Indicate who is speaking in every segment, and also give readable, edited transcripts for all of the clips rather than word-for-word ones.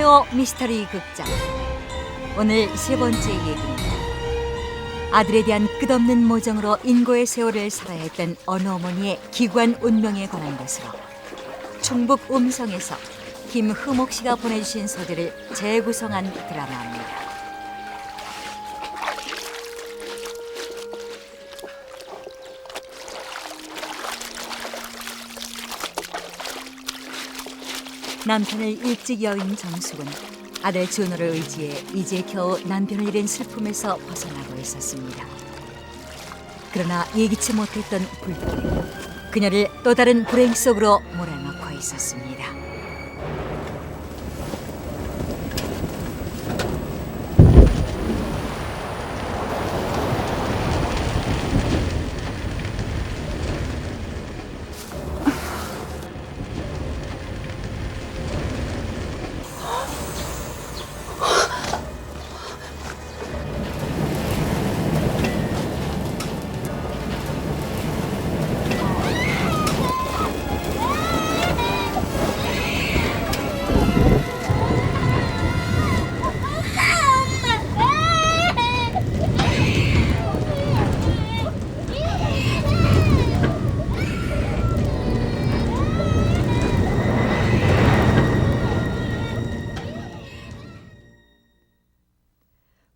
Speaker 1: 좋아요 미스터리 극장. 오늘 세 번째 얘기입니다. 아들에 대한 끝없는 모정으로 인고의 세월을 살아야 했던 어느 어머니의 기관 운명에 관한 것으로 충북 음성에서 김흠옥 씨가 보내주신 소재를 재구성한 드라마입니다. 남편을 일찍 여인 정숙은 아들 준호를 의지해 이제 겨우 남편을 잃은 슬픔에서 벗어나고 있었습니다. 그러나 예기치 못했던 불길이 그녀를 또 다른 불행 속으로 몰아넣고 있었습니다.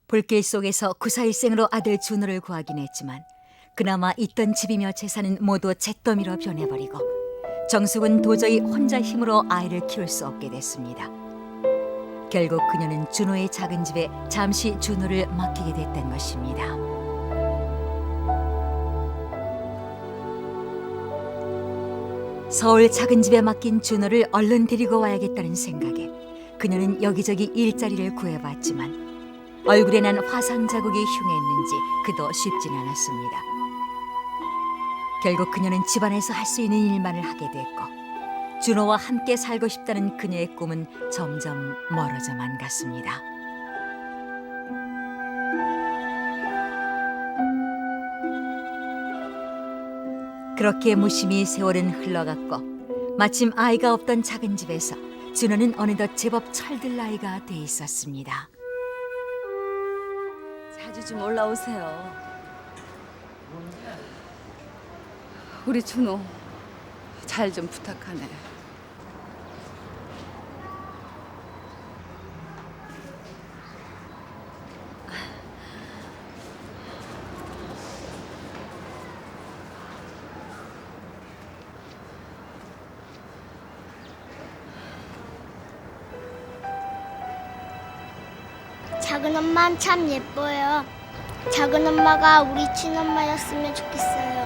Speaker 1: 불길 속에서 구사일생으로 아들 준호를 구하긴 했지만 그나마 있던 집이며 재산은 모두 잿더미로 변해버리고 정숙은 도저히 혼자 힘으로 아이를 키울 수 없게 됐습니다. 결국 그녀는 준호의 작은 집에 잠시 준호를 맡기게 됐던 것입니다. 서울 작은 집에 맡긴 준호를 얼른 데리고 와야겠다는 생각에 그녀는 여기저기 일자리를 구해봤지만 얼굴에 난 화상 자국이 흉했는지 그도 쉽진 않았습니다. 결국 그녀는 집안에서 할 수 있는 일만을 하게 됐고 준호와 함께 살고 싶다는 그녀의 꿈은 점점 멀어져만 갔습니다. 그렇게 무심히 세월은 흘러갔고 마침 아이가 없던 작은 집에서 준호는 어느덧 제법 철들 나이가 돼 있었습니다.
Speaker 2: 자주 좀 올라오세요. 우리 준호 잘 좀 부탁하네.
Speaker 3: 작은 엄마는 참 예뻐요. 작은 엄마가 우리 친엄마였으면 좋겠어요.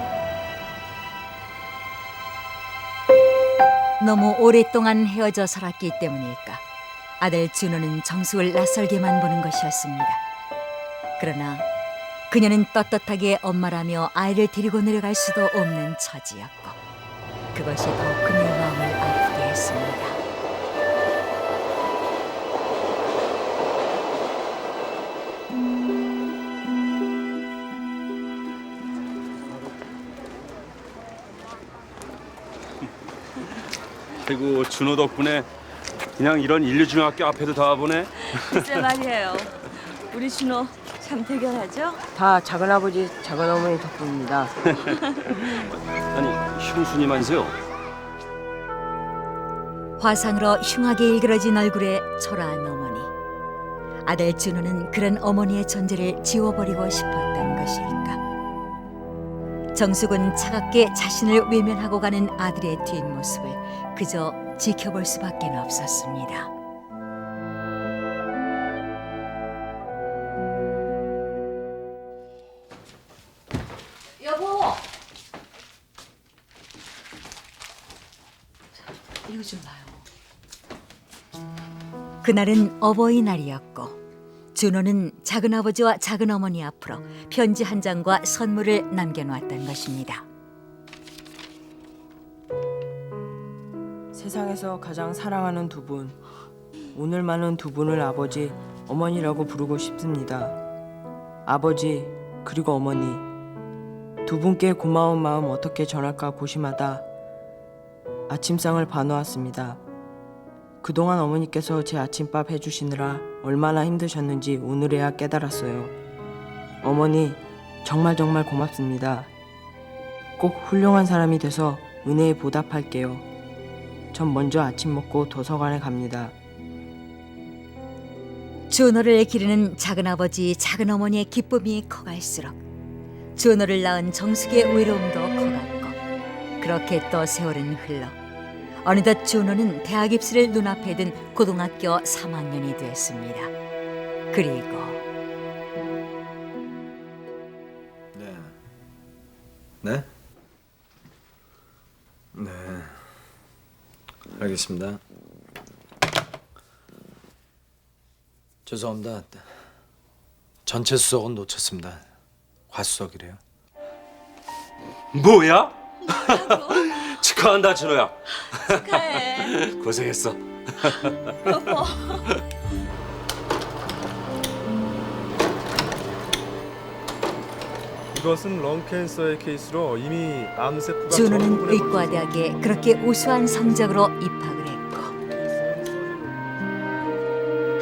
Speaker 1: 너무 오랫동안 헤어져 살았기 때문일까 아들 준호는 정숙을 낯설게만 보는 것이었습니다. 그러나 그녀는 떳떳하게 엄마라며 아이를 데리고 내려갈 수도 없는 처지였고 그것이 더욱 그녀의 마음을 아프게 했습니다.
Speaker 4: 그리고 준호 덕분에 그냥 이런 인류중학교 앞에도 다 와보네.
Speaker 2: 글쎄 말이에요. 우리 준호 참 대견하죠?
Speaker 5: 다 작은아버지, 작은어머니 덕분입니다.
Speaker 4: 아니 형수님만세요.
Speaker 1: 화상으로 흉하게 일그러진 얼굴에 초라한 어머니. 아들 준호는 그런 어머니의 존재를 지워버리고 싶었던 것일까. 정숙은 차갑게 자신을 외면하고 가는 아들의 뒷모습을 그저 지켜볼 수밖에 없었습니다.
Speaker 2: 여보. 이거 좀 봐요.
Speaker 1: 그날은 어버이날이었고 준호는 작은아버지와 작은어머니 앞으로 편지 한 장과 선물을 남겨놓았던 것입니다.
Speaker 5: 세상에서 가장 사랑하는 두 분, 오늘만은 두 분을 아버지, 어머니라고 부르고 싶습니다. 아버지 그리고 어머니, 두 분께 고마운 마음 어떻게 전할까 고심하다 아침상을 봐놓았습니다. 그동안 어머니께서 제 아침밥 해주시느라 얼마나 힘드셨는지 오늘에야 깨달았어요. 어머니, 정말 고맙습니다. 꼭 훌륭한 사람이 돼서 은혜에 보답할게요. 전 먼저 아침 먹고 도서관에 갑니다.
Speaker 1: 준호를 기르는 작은아버지, 작은어머니의 기쁨이 커갈수록 준호를 낳은 정숙의 외로움도 커갔고, 그렇게 또 세월은 흘러 어느덧 준호는 대학 입시를 눈앞에 둔 고등학교 3학년이 되었습니다. 그리고
Speaker 6: 네. 네? 네. 알겠습니다. 죄송합니다. 전체 수석은 놓쳤습니다. 과수석이래요.
Speaker 4: 뭐야? 축하한다 준호야.
Speaker 2: 축하해.
Speaker 4: 고생했어.
Speaker 7: 이것은 런캔서의 케이스로 이미 암세포가
Speaker 1: 준호는 의과대학에 그렇게 우수한 성적으로 입학을 했고,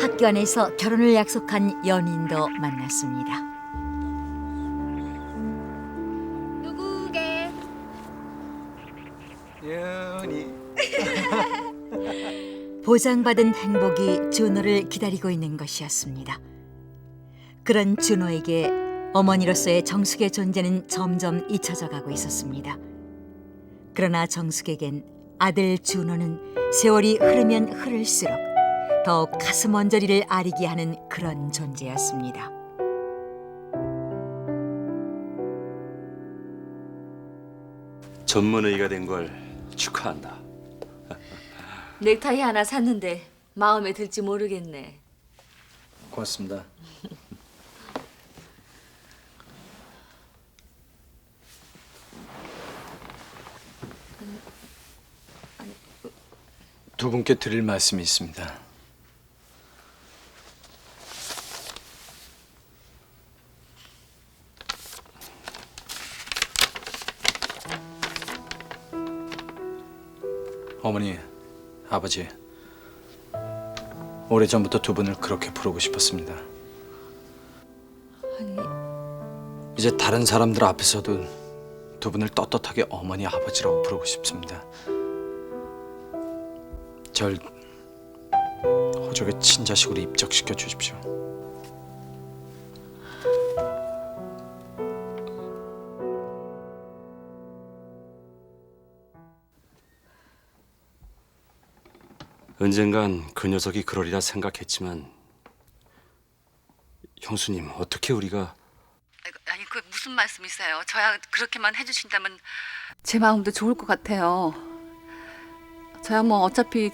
Speaker 1: 학교 안에서 결혼을 약속한 연인도 만났습니다.
Speaker 3: 누구게?
Speaker 6: 연이.
Speaker 1: 보장받은 행복이 준호를 기다리고 있는 것이었습니다. 그런 준호에게 어머니로서의 정숙의 존재는 점점 잊혀져 가고 있었습니다. 그러나 정숙에겐 아들 준호는 세월이 흐르면 흐를수록 더욱 가슴 언저리를 아리게 하는 그런 존재였습니다.
Speaker 4: 전문의가 된 걸 축하한다.
Speaker 2: 넥타이 하나 샀는데 마음에 들지 모르겠네.
Speaker 6: 고맙습니다. 두 분께 드릴 말씀이 있습니다. 어머니, 아버지, 오래전부터 두 분을 그렇게 부르고 싶었습니다. 이제 다른 사람들 앞에서도 두 분을 떳떳하게 어머니, 아버지라고 부르고 싶습니다. 절 호족의 친자식으로 입적시켜 주십시오.
Speaker 4: 언젠간 그 녀석이 그러리라 생각했지만 형수님, 어떻게 우리가...
Speaker 8: 아니 그 무슨 말씀이세요? 저야 그렇게만 해주신다면
Speaker 2: 제 마음도 좋을 것 같아요. 저야 뭐 어차피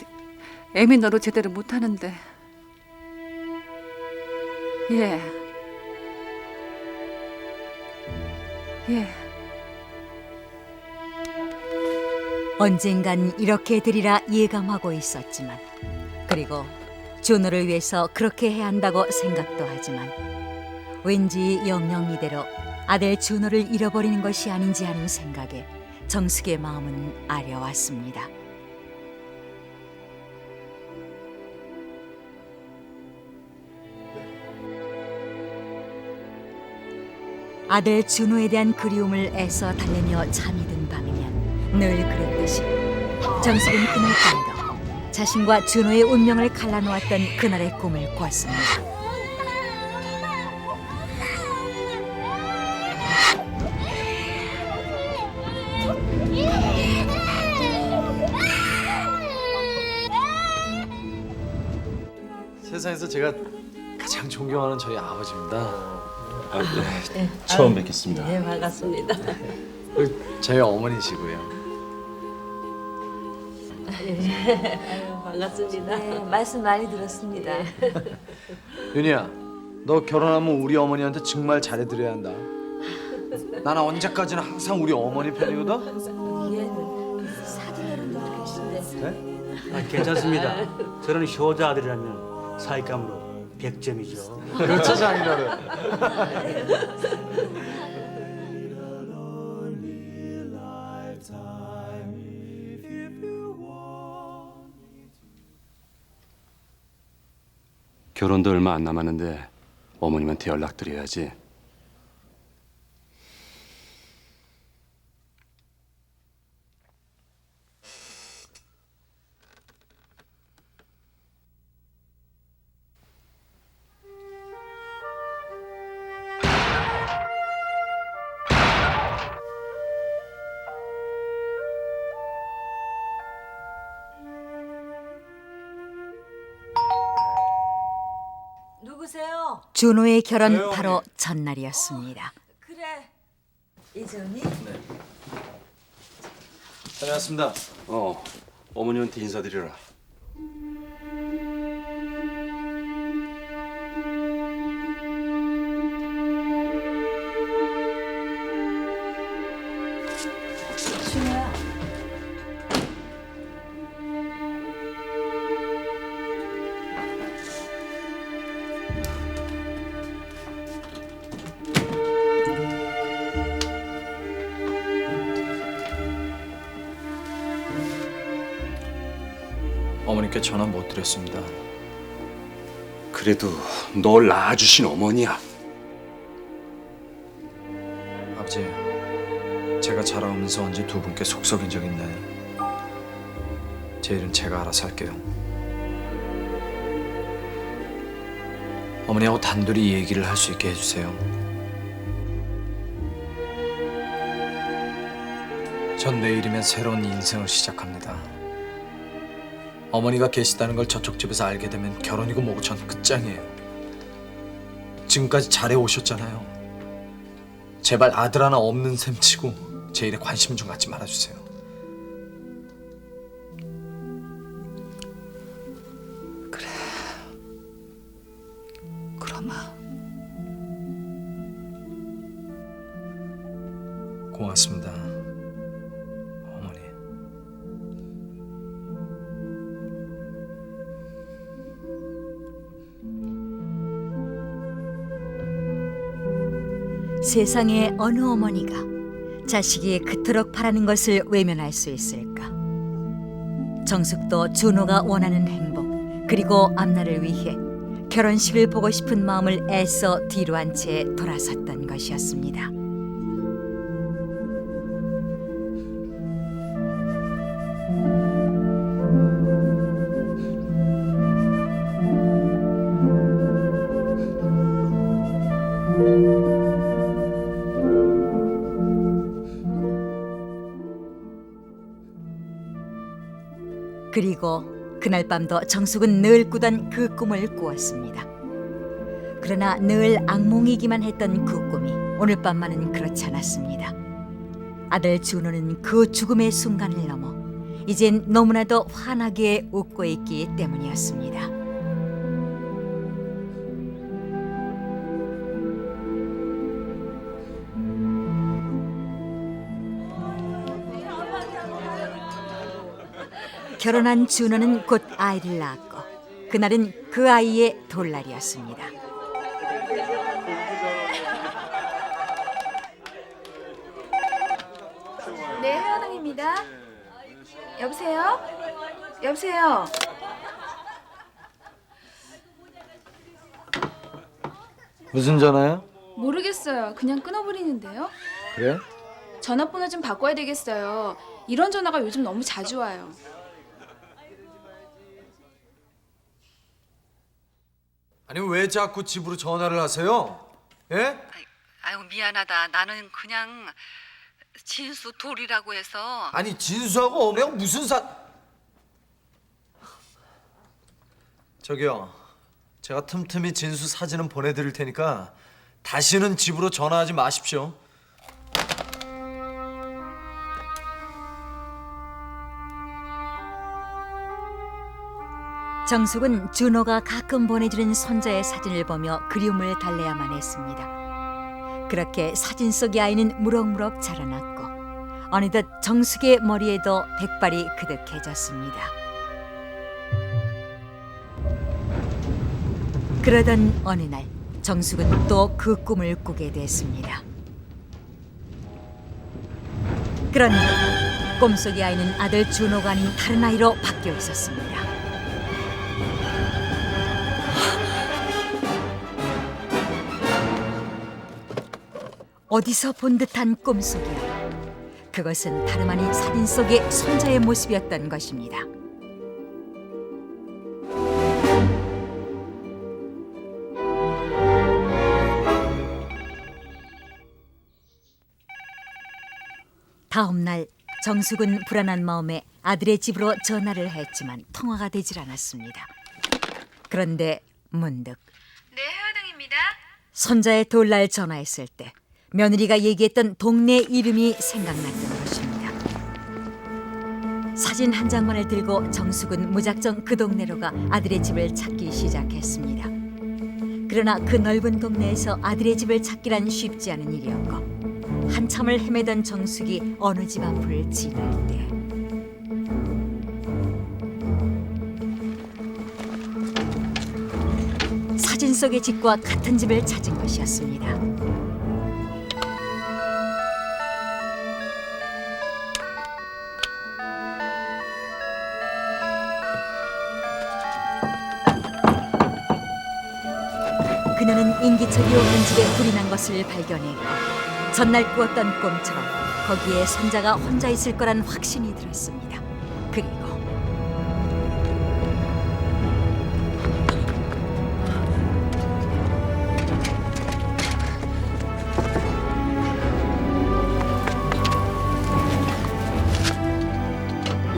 Speaker 2: 애미 너로 제대로 못하는데. 예. 예.
Speaker 1: 언젠간 이렇게 되리라 예감하고 있었지만, 그리고 준호를 위해서 그렇게 해야 한다고 생각도 하지만, 왠지 영영 이대로 아들 준호를 잃어버리는 것이 아닌지 하는 생각에 정숙의 마음은 아려왔습니다. 아들 준호에 대한 그리움을 애써 달래며 잠이 든 밤이면 늘 그랬듯이 정숙은 그날 밤도 자신과 준호의 운명을 갈라놓았던 그날의 꿈을 꿨습니다.
Speaker 6: 세상에서 제가 가장 존경하는 저희 아버지입니다.
Speaker 4: 처음 뵙겠습니다.
Speaker 2: 네, 반갑습니다.
Speaker 6: 그리고 저희 어머니시고요.
Speaker 2: 반갑습니다. 네, 말씀 많이 들었습니다.
Speaker 6: 윤희야, 너 결혼하면 우리 어머니한테 정말 잘해드려야 한다. 나는 언제까지나 항상 우리 어머니 편이거든.
Speaker 9: 괜찮습니다. 저는 효자 아들이라면 사익감으로 100점이죠.
Speaker 6: 그렇죠, 장인어른.
Speaker 4: 결혼도 얼마 안 남았는데 어머님한테 연락드려야지.
Speaker 1: 누구세요? 준호의 결혼 바로 전날이었습니다.
Speaker 5: 그래. 이재훈이?
Speaker 6: 다녀왔습니다.
Speaker 4: 어머님한테 인사드려라.
Speaker 5: 준호야.
Speaker 6: 어머니께 전화 못 드렸습니다.
Speaker 4: 그래도 널 낳아주신 어머니야.
Speaker 6: 아버지, 제가 자라오면서 언제 두 분께 속썩인 적 있나요? 제 일은 제가 알아서 할게요. 어머니하고 단둘이 얘기를 할 수 있게 해주세요. 전 내일이면 새로운 인생을 시작합니다. 어머니가 계시다는 걸 저쪽 집에서 알게 되면 결혼이고 뭐고 전 끝장이에요. 지금까지 잘해 오셨잖아요. 제발 아들 하나 없는 셈 치고 제 일에 관심 좀 갖지 말아주세요.
Speaker 2: 그럼아.
Speaker 6: 고맙습니다, 어머니.
Speaker 1: 세상에 어느 어머니가 자식이 그토록 바라는 것을 외면할 수 있을까? 정숙도 준호가 원하는 행복 그리고 앞날을 위해 결혼식을 보고 싶은 마음을 애써 뒤로 한 채 돌아섰던 것이었습니다. 그리고 그날 밤도 정숙은 늘 꾸던 그 꿈을 꾸었습니다. 그러나 늘 악몽이기만 했던 그 꿈이 오늘 밤만은 그렇지 않았습니다. 아들 준호는 그 죽음의 순간을 넘어 이젠 너무나도 환하게 웃고 있기 때문이었습니다. 결혼한 준호는 곧 아이를 낳았고 그날은 그 아이의 돌날이었습니다.
Speaker 10: 네, 하연웅입니다. 여보세요? 여보세요?
Speaker 6: 무슨 전화요?
Speaker 10: 모르겠어요. 그냥 끊어버리는데요.
Speaker 6: 그래?
Speaker 10: 전화번호 좀 바꿔야 되겠어요. 이런 전화가 요즘 너무 자주 와요.
Speaker 6: 아니 왜 자꾸 집으로 전화를 하세요? 예?
Speaker 8: 아유 미안하다. 나는 그냥 진수 돌이라고 해서.
Speaker 6: 아니 진수하고 어머니가 무슨 저기요, 제가 틈틈이 진수 사진은 보내드릴 테니까 다시는 집으로 전화하지 마십시오.
Speaker 1: 정숙은 준호가 가끔 보내주는 손자의 사진을 보며 그리움을 달래야만 했습니다. 그렇게 사진 속의 아이는 무럭무럭 자라났고 어느덧 정숙의 머리에도 백발이 그득해졌습니다. 그러던 어느 날 정숙은 또 그 꿈을 꾸게 됐습니다. 그런데 꿈속의 아이는 아들 준호가 아닌 다른 아이로 바뀌어 있었습니다. 어디서 본 듯한 꿈속이요. 그것은 다름 아닌 사진 속의 손자의 모습이었던 것입니다. 다음 날 정숙은 불안한 마음에 아들의 집으로 전화를 했지만 통화가 되질 않았습니다. 그런데 문득
Speaker 10: 네, 해화동입니다.
Speaker 1: 손자의 돌날 전화했을 때 며느리가 얘기했던 동네 이름이 생각났던 것입니다. 사진 한 장만을 들고 정숙은 무작정 그 동네로 가 아들의 집을 찾기 시작했습니다. 그러나 그 넓은 동네에서 아들의 집을 찾기란 쉽지 않은 일이었고 한참을 헤매던 정숙이 어느 집 앞을 지날 때 사진 속의 집과 같은 집을 찾은 것이었습니다. 그녀는 인기척이 없는 집에 불이 난 것을 발견했고 전날 꾸었던 꿈처럼 거기에 손자가 혼자 있을 거란 확신이 들었습니다. 그리고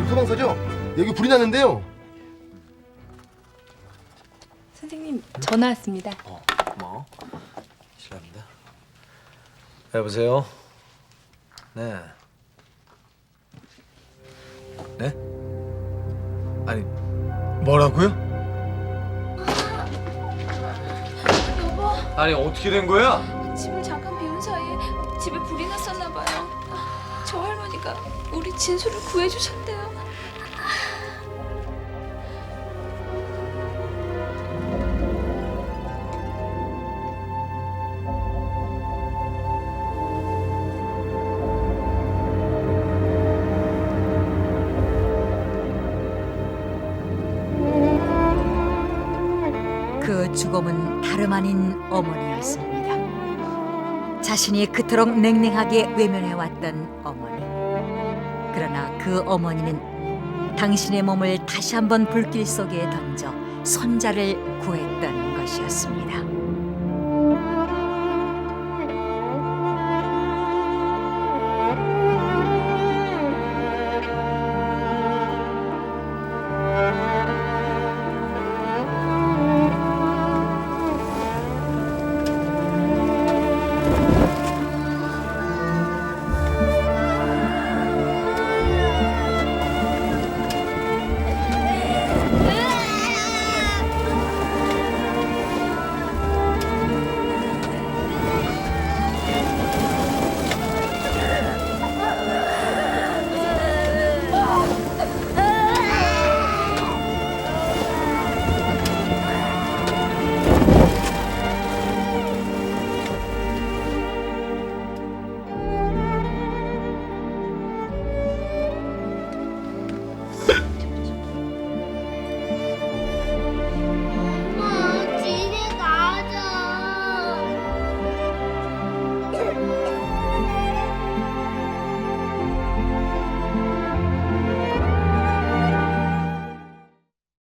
Speaker 11: 소방서죠? 여기 불이 났는데요.
Speaker 10: 선생님, 전화 왔습니다.
Speaker 6: 고마워. 실례합니다. 여보세요? 네. 네? 아니, 뭐라고요?
Speaker 10: 여보,
Speaker 6: 아니, 어떻게 된 거야?
Speaker 10: 집을 잠깐 비운 사이에 집에 불이 났었나 봐요. 저 할머니가 우리 진수를 구해주셨대요.
Speaker 1: 그 죽음은 다름 아닌 어머니였습니다. 자신이 그토록 냉랭하게 외면해왔던 어머니. 그러나 그 어머니는 당신의 몸을 다시 한번 불길 속에 던져 손자를 구했던 것이었습니다.